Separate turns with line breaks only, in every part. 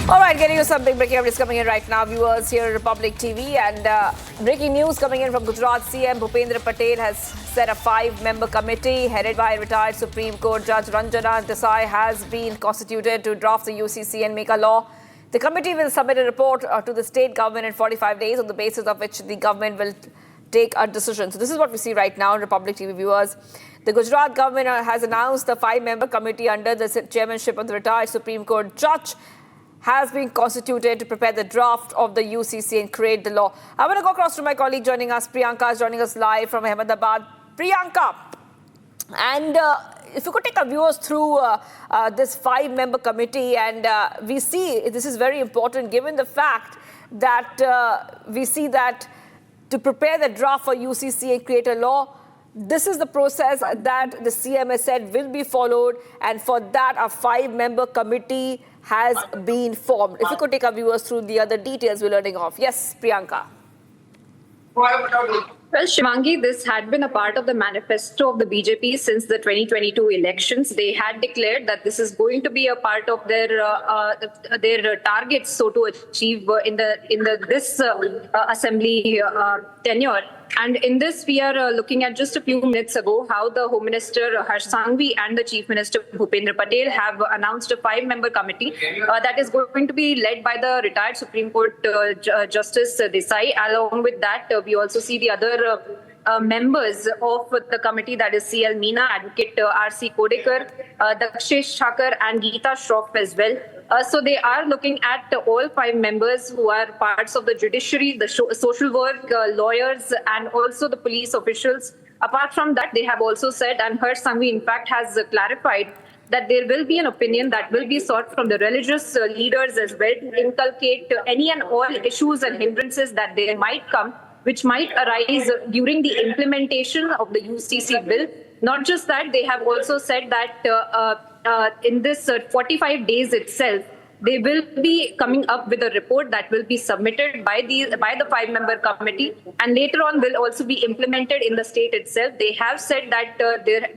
All right, getting you some big breaking news coming in right now, viewers here at Republic TV. And breaking news coming in from Gujarat, CM Bhupendra Patel has set a 5-member committee headed by retired Supreme Court Judge Ranjana Desai has been constituted to draft the UCC and make a law. The committee will submit a report to the state government in 45 days, on the basis of which the government will take a decision. So this is what we see right now in Republic TV, viewers. The Gujarat government has announced the 5-member committee under the chairmanship of the retired Supreme Court Judge has been constituted to prepare the draft of the UCC and create the law. I want to go across to my colleague joining us. Priyanka is joining us live from Ahmedabad. Priyanka, and if you could take our viewers through this 5-member committee, and we see this is very important given the fact that we see that to prepare the draft for UCC and create a law, this is the process that the CM has said will be followed, and for that a 5-member committee has been formed. If you could take our viewers through the other details we're learning of. Yes, Priyanka.
Well, Shivangi, this had been a part of the manifesto of the BJP since the 2022 elections. They had declared that this is going to be a part of their targets, so to achieve in this assembly tenure. And in this, we are looking at just a few minutes ago how the Home Minister Harsh Sanghvi and the Chief Minister Bhupendra Patel have announced a 5-member committee that is going to be led by the retired Supreme Court Justice Desai. Along with that, we also see the other members of the committee, that is CL Meena, Advocate R.C. Kodekar, Dakshesh Thakur and Geeta Shroff as well. So they are looking at all 5 members who are parts of the judiciary, the social work, lawyers and also the police officials. Apart from that, they have also said, and Harsh Sanghvi in fact has clarified, that there will be an opinion that will be sought from the religious leaders as well to inculcate any and all issues and hindrances that there might come, which might arise during the implementation of the UCC bill. Not just that, they have also said that in this 45 days itself, they will be coming up with a report that will be submitted by the 5-member committee, and later on will also be implemented in the state itself. They have said that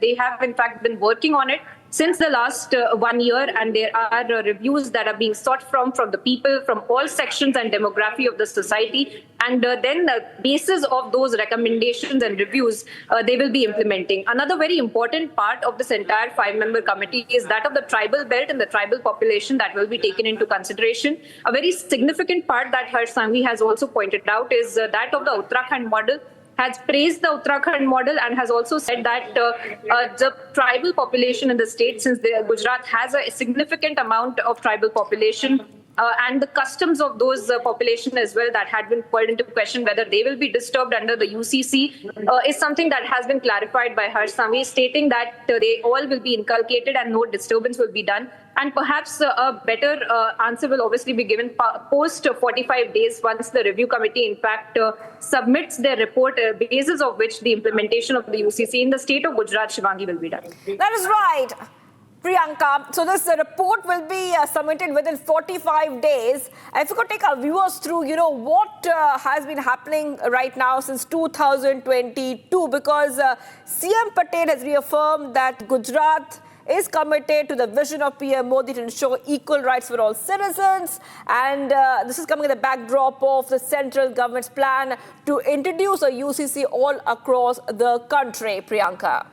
they have in fact been working on it since the last 1 year, and there are reviews that are being sought from the people, from all sections and demography of the society. And then the basis of those recommendations and reviews, they will be implementing. Another very important part of this entire 5-member committee is that of the tribal belt and the tribal population that will be taken into consideration. A very significant part that Harsh Sanghvi has also pointed out is that of the Uttarakhand model. Has praised the Uttarakhand model and has also said that the tribal population in the state, since Gujarat has a significant amount of tribal population, and the customs of those population as well that had been called into question, whether they will be disturbed under the UCC, is something that has been clarified by Harsh Sanghvi, stating that they all will be inculcated and no disturbance will be done. And perhaps a better answer will obviously be given post 45 days once the review committee, in fact, submits their report, basis of which the implementation of the UCC in the state of Gujarat, Shivangi, will be done.
That is right, Priyanka. So this report will be submitted within 45 days. If you could take our viewers through, what has been happening right now since 2022, because CM Patel has reaffirmed that Gujarat is committed to the vision of PM Modi to ensure equal rights for all citizens. And this is coming in the backdrop of the central government's plan to introduce a UCC all across the country. Priyanka.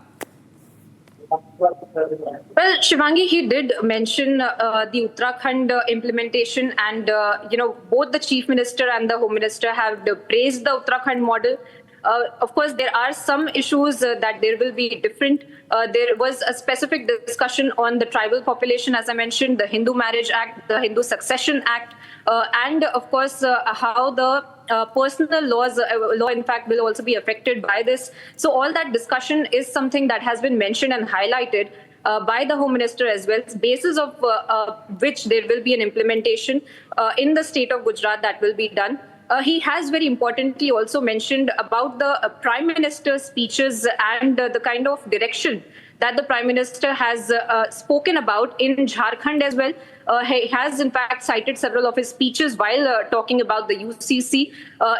Well, Shivangi, he did mention the Uttarakhand implementation, and both the Chief Minister and the Home Minister have praised the Uttarakhand model. Of course, there are some issues that there will be different. There was a specific discussion on the tribal population, as I mentioned, the Hindu Marriage Act, the Hindu Succession Act, and of course, how the personal law in fact will also be affected by this. So all that discussion is something that has been mentioned and highlighted by the Home Minister as well, basis of which there will be an implementation in the state of Gujarat that will be done. He has very importantly also mentioned about the Prime Minister's speeches and the kind of direction that the Prime Minister has spoken about in Jharkhand as well. He has in fact cited several of his speeches while talking about the UCC.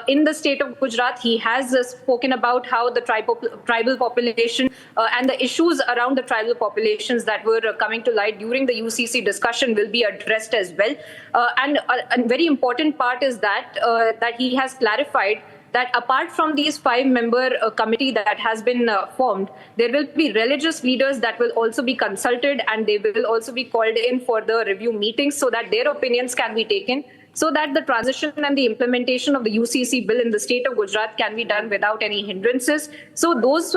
In the state of Gujarat, he has spoken about how the tribal population and the issues around the tribal populations that were coming to light during the UCC discussion will be addressed as well. And a very important part is that he has clarified that apart from these 5-member committee that has been formed, there will be religious leaders that will also be consulted, and they will also be called in for the review meetings so that their opinions can be taken, so that the transition and the implementation of the UCC bill in the state of Gujarat can be done without any hindrances. So those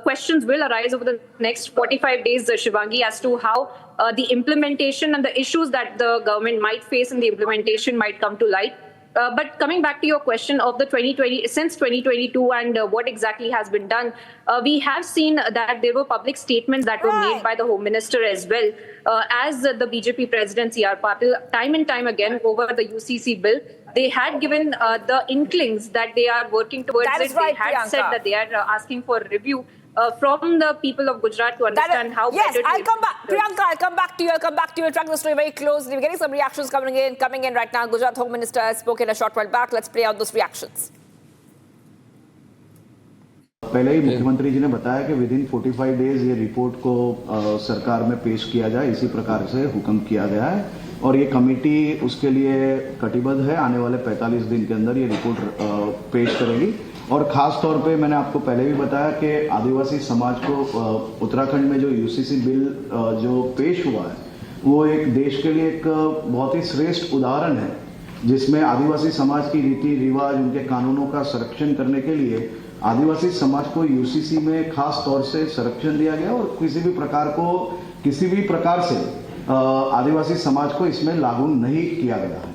questions will arise over the next 45 days, Shivangi, as to how the implementation and the issues that the government might face in the implementation might come to light. But coming back to your question of the 2022 and what exactly has been done, we have seen that there were public statements that were made by the Home Minister as well as the BJP President C.R. Patil time and time again over the UCC bill. They had given the inklings that they are working towards it. They had said that they are asking for review from the people of Gujarat to understand how better to...
Yes, I'll come back. Priyanka, I'll come back to you. We're tracking the story very closely. We're getting some reactions coming in right now. Gujarat Home Minister has spoken a short while back. Let's play out those reactions.
पहले ही मुख्यमंत्री जी ने बताया कि with in 45 days ये report को सरकार में पेश किया जाए, इसी प्रकार से हुक्म किया गया है और ये कमेटी उसके लिए कटिबद्ध है। आने वाले 45 दिन के अंदर ये रिपोर्ट पेश करेगी और खास तौर पे मैंने आपको पहले भी बताया कि आदिवासी समाज को उत्तराखंड में जो यूसीसी बिल जो पेश हुआ है वो एक देश के लिए एक बहुत ही श्रेष्ठ उदाहरण है, जिसमें आदिवासी समाज की रीति रिवाज, उनके कानूनों का संरक्षण करने के लिए आदिवासी समाज को यूसीसी में खास तौर से संरक्षण दिया गया और किसी भी प्रकार से आदिवासी समाज को इसमें लागू नहीं किया गया है।